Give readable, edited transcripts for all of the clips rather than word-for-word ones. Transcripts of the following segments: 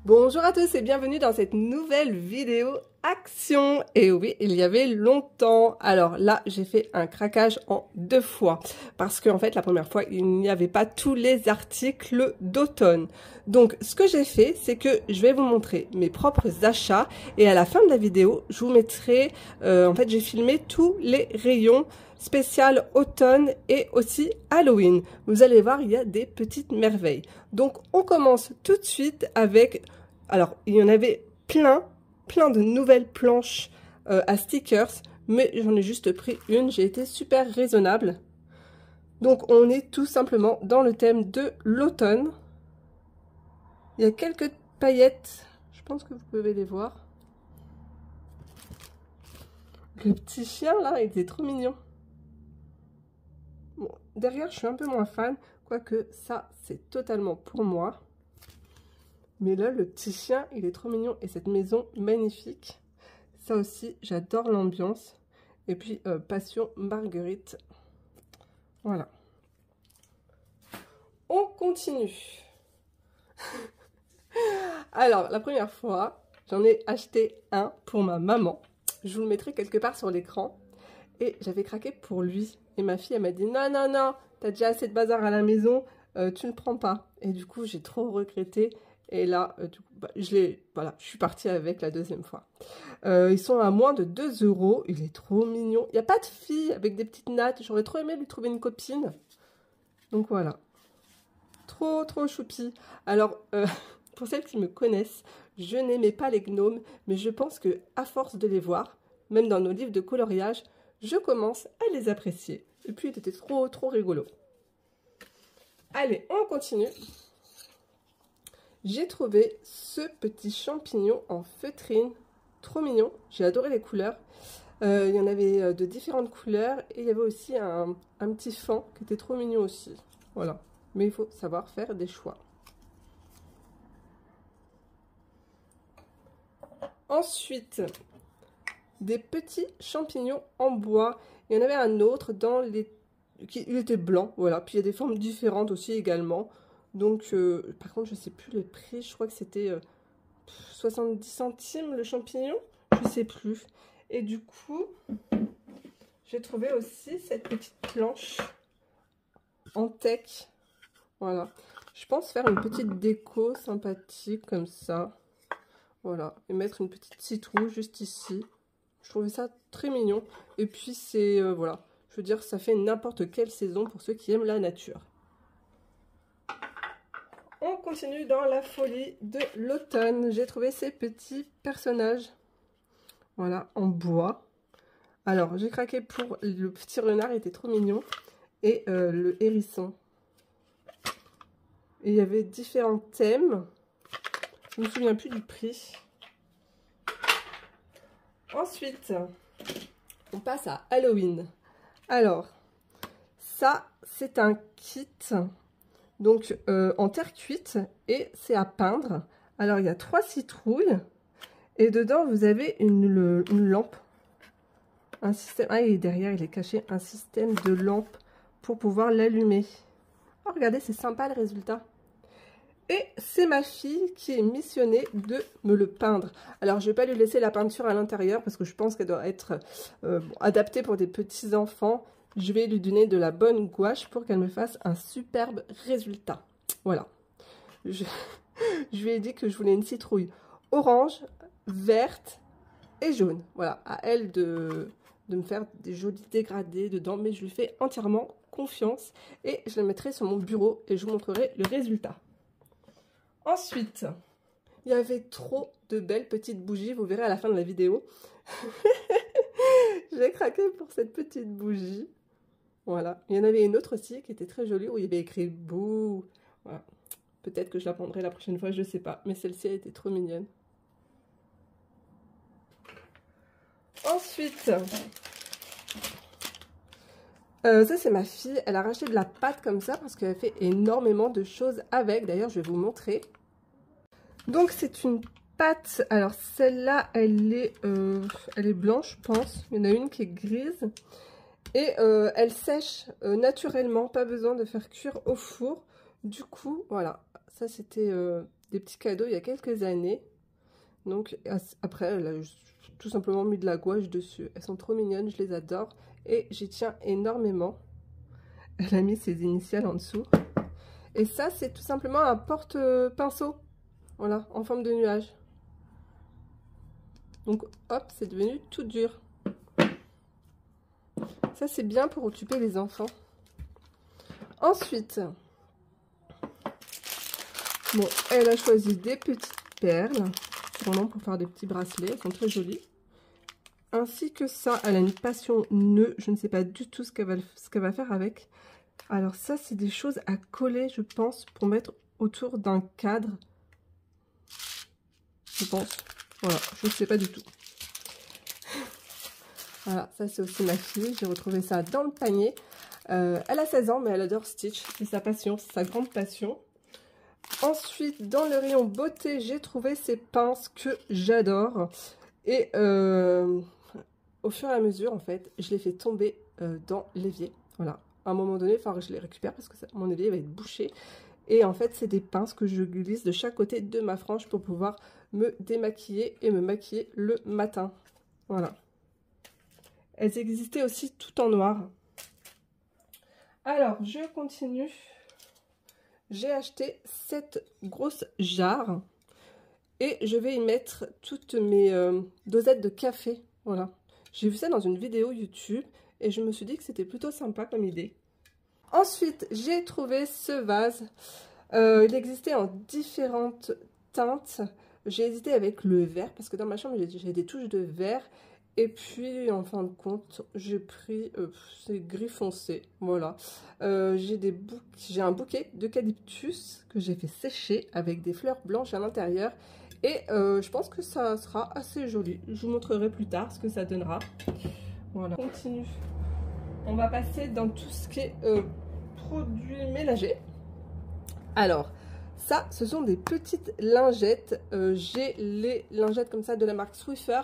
Bonjour à tous et bienvenue dans cette nouvelle vidéo action. Et oui, il y avait longtemps. Alors là, j'ai fait un craquage en 2 fois. Parce qu'en fait, la première fois, il n'y avait pas tous les articles d'automne. Donc, ce que j'ai fait, c'est que je vais vous montrer mes propres achats. Et à la fin de la vidéo, je vous mettrai... en fait, j'ai filmé tous les rayons spécial automne et aussi Halloween. Vous allez voir, il y a des petites merveilles. Donc, on commence tout de suite avec... Alors, il y en avait plein de nouvelles planches à stickers, mais j'en ai juste pris une. J'ai été super raisonnable. Donc, on est tout simplement dans le thème de l'automne. Il y a quelques paillettes. Je pense que vous pouvez les voir. Le petit chien, là, il était trop mignon. Bon, derrière, je suis un peu moins fan, quoique ça, c'est totalement pour moi. Mais là, le petit chien, il est trop mignon. Et cette maison, magnifique. Ça aussi, j'adore l'ambiance. Et puis, Passion Marguerite. Voilà. On continue. Alors, la première fois, j'en ai acheté un pour ma maman. Je vous le mettrai quelque part sur l'écran. Et j'avais craqué pour lui. Et ma fille, elle m'a dit, non, non, non, t'as déjà assez de bazar à la maison, tu ne prends pas. Et du coup, j'ai trop regretté. Et là, du coup, je suis partie avec la deuxième fois. Ils sont à moins de 2 €. Il est trop mignon. Il n'y a pas de fille avec des petites nattes. J'aurais trop aimé lui trouver une copine. Donc voilà. Trop, trop choupi. Alors, pour celles qui me connaissent, je n'aimais pas les gnomes. Mais je pense que à force de les voir, même dans nos livres de coloriage, je commence à les apprécier. Et puis, il était trop, trop rigolo. Allez, on continue. J'ai trouvé ce petit champignon en feutrine, trop mignon, j'ai adoré les couleurs. Il y en avait de différentes couleurs et il y avait aussi un petit fan qui était trop mignon aussi. Voilà, mais il faut savoir faire des choix. Ensuite, des petits champignons en bois. Il y en avait un autre dans les... Il était blanc, voilà, puis il y a des formes différentes aussi également. Donc, par contre, je ne sais plus le prix. Je crois que c'était 70 centimes le champignon. Je ne sais plus. Et du coup, j'ai trouvé aussi cette petite planche en teck. Voilà. Je pense faire une petite déco sympathique comme ça. Voilà. Et mettre une petite citrouille juste ici. Je trouvais ça très mignon. Et puis, c'est... voilà. Je veux dire, ça fait n'importe quelle saison pour ceux qui aiment la nature. On continue dans la folie de l'automne. J'ai trouvé ces petits personnages. Voilà, en bois. Alors, j'ai craqué pour le petit renard, il était trop mignon. Et le hérisson. Et il y avait différents thèmes. Je ne me souviens plus du prix. Ensuite, on passe à Halloween. Alors, ça, c'est un kit... Donc, en terre cuite, et c'est à peindre. Alors, il y a 3 citrouilles, et dedans, vous avez une lampe. Un système, ah, et derrière, il est caché un système de lampe pour pouvoir l'allumer. Oh, regardez, c'est sympa le résultat. Et c'est ma fille qui est missionnée de me le peindre. Alors, je ne vais pas lui laisser la peinture à l'intérieur, parce que je pense qu'elle doit être adaptée pour des petits enfants. Je vais lui donner de la bonne gouache pour qu'elle me fasse un superbe résultat. Voilà. Je lui ai dit que je voulais une citrouille orange, verte et jaune. Voilà, à elle de me faire des jolis dégradés dedans, mais je lui fais entièrement confiance. Et je la mettrai sur mon bureau et je vous montrerai le résultat. Ensuite, il y avait trop de belles petites bougies, vous verrez à la fin de la vidéo. J'ai craqué pour cette petite bougie. Voilà, il y en avait une autre aussi qui était très jolie où il y avait écrit bouh. Voilà. Peut-être que je la prendrai la prochaine fois, je ne sais pas. Mais celle-ci, elle était trop mignonne. Ensuite, ça c'est ma fille. Elle a racheté de la pâte comme ça parce qu'elle fait énormément de choses avec. D'ailleurs, je vais vous montrer. Donc, c'est une pâte. Alors, celle-là, elle est blanche, je pense. Il y en a une qui est grise. Et elle sèche naturellement, pas besoin de faire cuire au four. Du coup, voilà, ça c'était des petits cadeaux il y a quelques années. Donc après, elle a tout simplement mis de la gouache dessus. Elles sont trop mignonnes, je les adore et j'y tiens énormément. Elle a mis ses initiales en dessous. Et ça, c'est tout simplement un porte-pinceau. Voilà, en forme de nuage. Donc hop, c'est devenu tout dur. Ça, c'est bien pour occuper les enfants. Ensuite, bon, elle a choisi des petites perles. Vraiment pour faire des petits bracelets, elles sont très jolies. Ainsi que ça, elle a une passion nœud. Je ne sais pas du tout ce qu'elle va faire avec. Alors ça, c'est des choses à coller, je pense, pour mettre autour d'un cadre. Je pense. Voilà, je ne sais pas du tout. Voilà, ça c'est aussi ma fille. J'ai retrouvé ça dans le panier. Elle a 16 ans, mais elle adore Stitch. C'est sa passion, c'est sa grande passion. Ensuite, dans le rayon beauté, j'ai trouvé ces pinces que j'adore. Et au fur et à mesure, en fait, je les fais tomber dans l'évier. Voilà. À un moment donné, il faudra que je les récupère parce que mon évier va être bouché. Et en fait, c'est des pinces que je glisse de chaque côté de ma frange pour pouvoir me démaquiller et me maquiller le matin. Voilà. Elles existaient aussi tout en noir. Alors, je continue. J'ai acheté cette grosse jarre et je vais y mettre toutes mes dosettes de café. Voilà. J'ai vu ça dans une vidéo YouTube et je me suis dit que c'était plutôt sympa comme idée. Ensuite, j'ai trouvé ce vase. Il existait en différentes teintes. J'ai hésité avec le vert parce que dans ma chambre, j'ai des touches de vert. Et puis, en fin de compte, j'ai pris ces gris foncé. Voilà. J'ai un bouquet d'eucalyptus que j'ai fait sécher avec des fleurs blanches à l'intérieur. Et je pense que ça sera assez joli. Je vous montrerai plus tard ce que ça donnera. Voilà. On continue. On va passer dans tout ce qui est produits ménagers. Alors, ça, ce sont des petites lingettes. J'ai les lingettes comme ça de la marque Swiffer.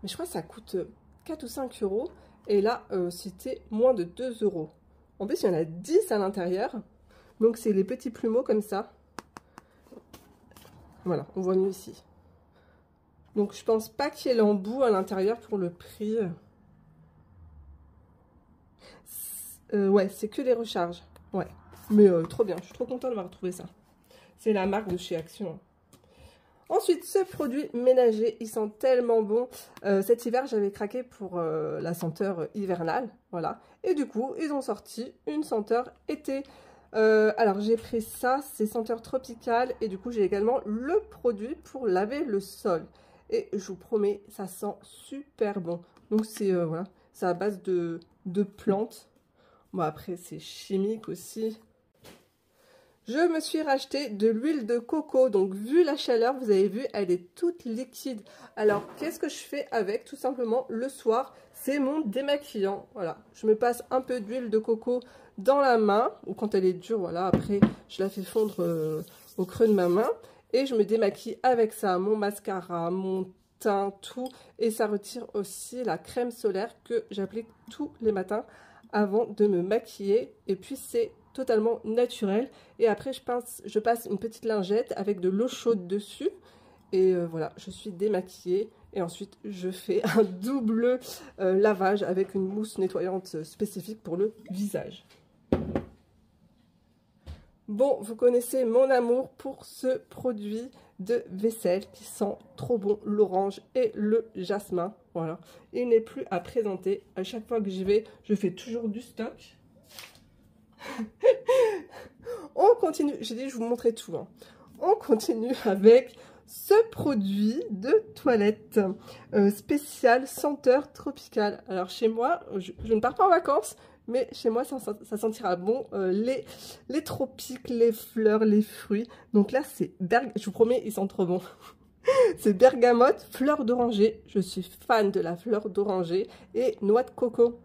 Mais je crois que ça coûte 4 ou 5 euros. Et là, c'était moins de 2 euros. En plus, il y en a 10 à l'intérieur. Donc, c'est les petits plumeaux comme ça. Voilà, on voit mieux ici. Donc, je pense pas qu'il y ait l'embout à l'intérieur pour le prix. Ouais, c'est que les recharges. Ouais, mais trop bien. Je suis trop contente d'avoir trouvé ça. C'est la marque de chez Action. Ensuite, ce produit ménager, il sent tellement bon. Cet hiver, j'avais craqué pour la senteur hivernale, voilà. Et du coup, ils ont sorti une senteur été. Alors, j'ai pris ça, c'est senteur tropicale. Et du coup, j'ai également le produit pour laver le sol. Et je vous promets, ça sent super bon. Donc, c'est voilà, c'est à base de plantes. Bon, après, c'est chimique aussi. Je me suis racheté de l'huile de coco, donc vu la chaleur, vous avez vu, elle est toute liquide. Alors, qu'est-ce que je fais avec? Tout simplement, le soir, c'est mon démaquillant. Voilà, je me passe un peu d'huile de coco dans la main, ou quand elle est dure, voilà, après, je la fais fondre au creux de ma main. Et je me démaquille avec ça, mon mascara, mon teint, tout. Et ça retire aussi la crème solaire que j'applique tous les matins avant de me maquiller. Et puis, c'est totalement naturel. Et après je passe une petite lingette avec de l'eau chaude dessus et voilà, je suis démaquillée. Et ensuite je fais un double lavage avec une mousse nettoyante spécifique pour le visage. Bon, vous connaissez mon amour pour ce produit de vaisselle qui sent trop bon, l'orange et le jasmin. Voilà, il n'est plus à présenter. À chaque fois que j'y vais, je fais toujours du stock. On continue, j'ai dit je vous montrais tout, hein. On continue avec ce produit de toilette spécial senteur tropicale. Alors chez moi, je ne pars pas en vacances, mais chez moi ça sentira bon les tropiques, les fleurs, les fruits. Donc là c'est je vous promets, ils sentent trop bon. C'est bergamote, fleur d'oranger. Je suis fan de la fleur d'oranger et noix de coco.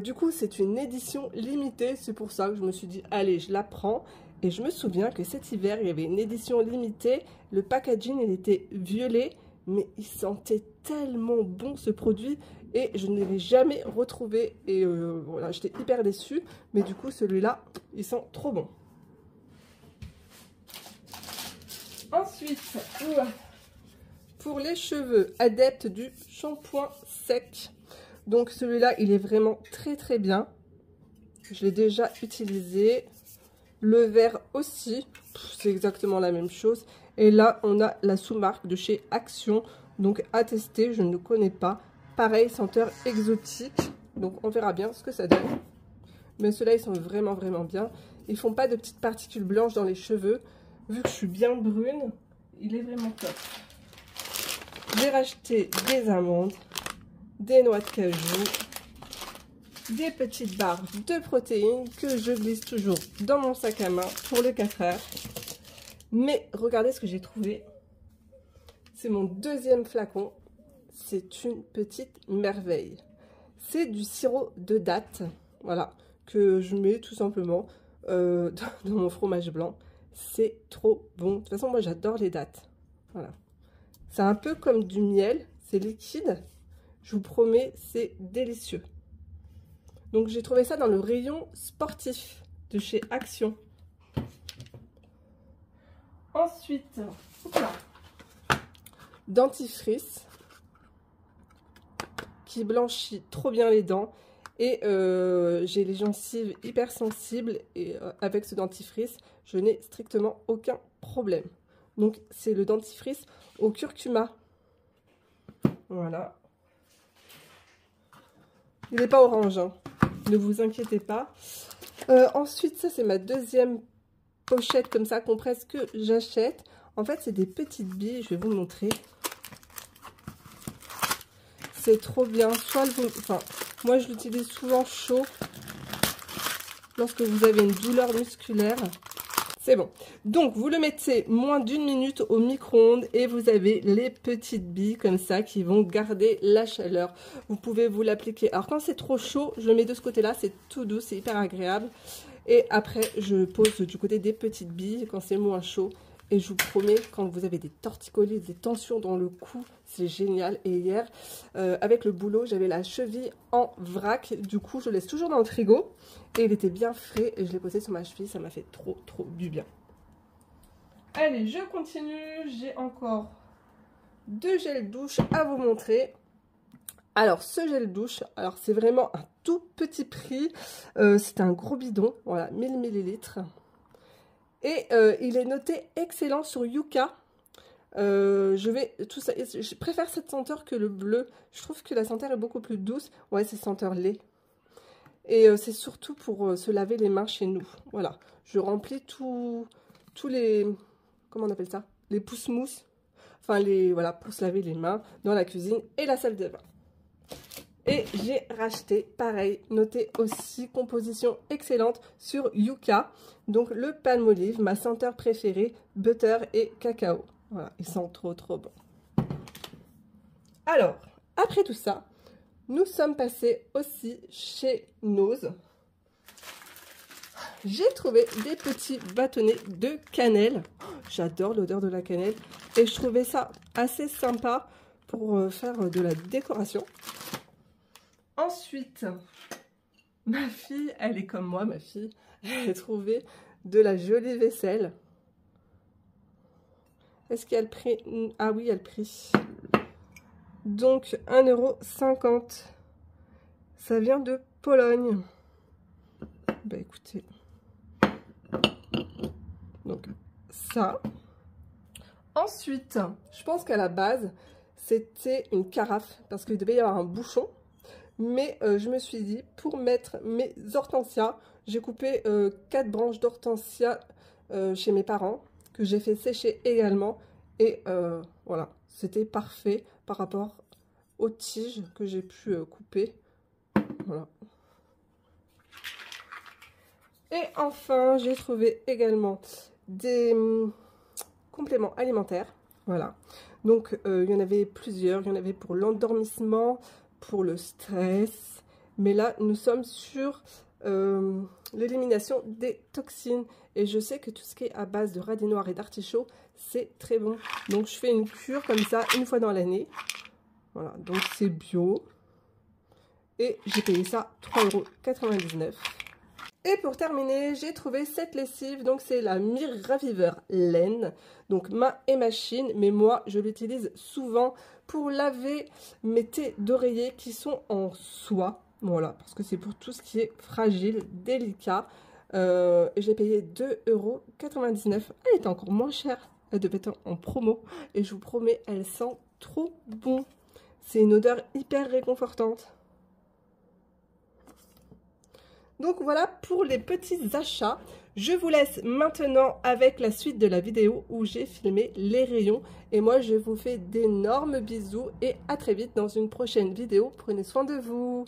Du coup, c'est une édition limitée. C'est pour ça que je me suis dit, allez, je la prends. Et je me souviens que cet hiver, il y avait une édition limitée. Le packaging, il était violet. Mais il sentait tellement bon, ce produit. Et je ne l'avais jamais retrouvé. Et voilà, j'étais hyper déçue. Mais du coup, celui-là, il sent trop bon. Ensuite, pour les cheveux, adepte du shampoing sec. Donc celui-là, il est vraiment très très bien. Je l'ai déjà utilisé. Le vert aussi, c'est exactement la même chose. Et là, on a la sous-marque de chez Action. Donc à tester, je ne connais pas. Pareil, senteur exotique. Donc on verra bien ce que ça donne. Mais ceux-là, ils sont vraiment vraiment bien. Ils font pas de petites particules blanches dans les cheveux. Vu que je suis bien brune, il est vraiment top. J'ai racheté des amandes, des noix de cajou, des petites barres de protéines que je glisse toujours dans mon sac à main pour les 4 heures. Mais regardez ce que j'ai trouvé. C'est mon deuxième flacon. C'est une petite merveille. C'est du sirop de date, voilà, que je mets tout simplement dans mon fromage blanc. C'est trop bon. De toute façon, moi j'adore les dattes. Voilà. C'est un peu comme du miel, c'est liquide. Je vous promets, c'est délicieux. Donc j'ai trouvé ça dans le rayon sportif de chez Action. Ensuite, dentifrice qui blanchit trop bien les dents. Et j'ai les gencives hyper sensibles et avec ce dentifrice, je n'ai strictement aucun problème. Donc c'est le dentifrice au curcuma. Voilà. Il n'est pas orange, hein. Ne vous inquiétez pas. Ensuite, ça c'est ma deuxième pochette comme ça, compresse que j'achète. En fait, c'est des petites billes, je vais vous montrer. C'est trop bien. Enfin, moi je l'utilise souvent chaud lorsque vous avez une douleur musculaire. C'est bon. Donc, vous le mettez moins d'1 minute au micro-ondes et vous avez les petites billes comme ça qui vont garder la chaleur. Vous pouvez vous l'appliquer. Alors, quand c'est trop chaud, je le mets de ce côté-là. C'est tout doux, c'est hyper agréable. Et après, je pose du côté des petites billes quand c'est moins chaud. Et je vous promets, quand vous avez des torticolis, des tensions dans le cou, c'est génial. Et hier, avec le boulot, j'avais la cheville en vrac. Du coup, je laisse toujours dans le frigo. Et il était bien frais et je l'ai posé sur ma cheville. Ça m'a fait trop du bien. Allez, je continue. J'ai encore 2 gels douche à vous montrer. Alors, ce gel douche, alors c'est vraiment un tout petit prix. C'est un gros bidon, voilà, 1000 ml. Et il est noté excellent sur Yuka. Je préfère cette senteur que le bleu. Je trouve que la senteur est beaucoup plus douce. Ouais, c'est senteur lait. Et c'est surtout pour se laver les mains chez nous. Voilà. Je remplis tous les... Comment on appelle ça? Les pousse-mousse. Enfin, voilà, pour se laver les mains dans la cuisine et la salle de bain. Et j'ai racheté, pareil, noté aussi, composition excellente sur Yuka. Donc le palmolive, ma senteur préférée, butter et cacao. Voilà, ils sont trop bons. Alors, après tout ça, nous sommes passés aussi chez Nose. J'ai trouvé des petits bâtonnets de cannelle. J'adore l'odeur de la cannelle. Et je trouvais ça assez sympa pour faire de la décoration. Ensuite, ma fille, elle est comme moi, ma fille, elle a trouvé de la jolie vaisselle. Est-ce qu'il y a le prix? Ah oui, il y a le prix. Donc, 1,50 €. Ça vient de Pologne. Bah écoutez. Donc, ça. Ensuite, je pense qu'à la base, c'était une carafe parce qu'il devait y avoir un bouchon. Mais je me suis dit, pour mettre mes hortensias, j'ai coupé 4 branches d'hortensia chez mes parents, que j'ai fait sécher également. Et voilà, c'était parfait par rapport aux tiges que j'ai pu couper. Voilà. Et enfin, j'ai trouvé également des compléments alimentaires. Voilà. Donc, il y en avait plusieurs. Il y en avait pour l'endormissement, pour le stress, mais là nous sommes sur l'élimination des toxines et je sais que tout ce qui est à base de radis noirs et d'artichaut c'est très bon, donc je fais une cure comme ça une fois dans l'année. Voilà, donc c'est bio et j'ai payé ça 3,99 €. Et pour terminer, j'ai trouvé cette lessive, donc c'est la Miraviveur laine, donc main et machine, mais moi je l'utilise souvent pour laver mes thés d'oreiller qui sont en soie, voilà, parce que c'est pour tout ce qui est fragile, délicat. J'ai payé 2,99 €, elle était encore moins chère, elle devait être en promo, et je vous promets, elle sent trop bon, c'est une odeur hyper réconfortante. Donc voilà pour les petits achats. Je vous laisse maintenant avec la suite de la vidéo où j'ai filmé les rayons. Et moi, je vous fais d'énormes bisous et à très vite dans une prochaine vidéo. Prenez soin de vous.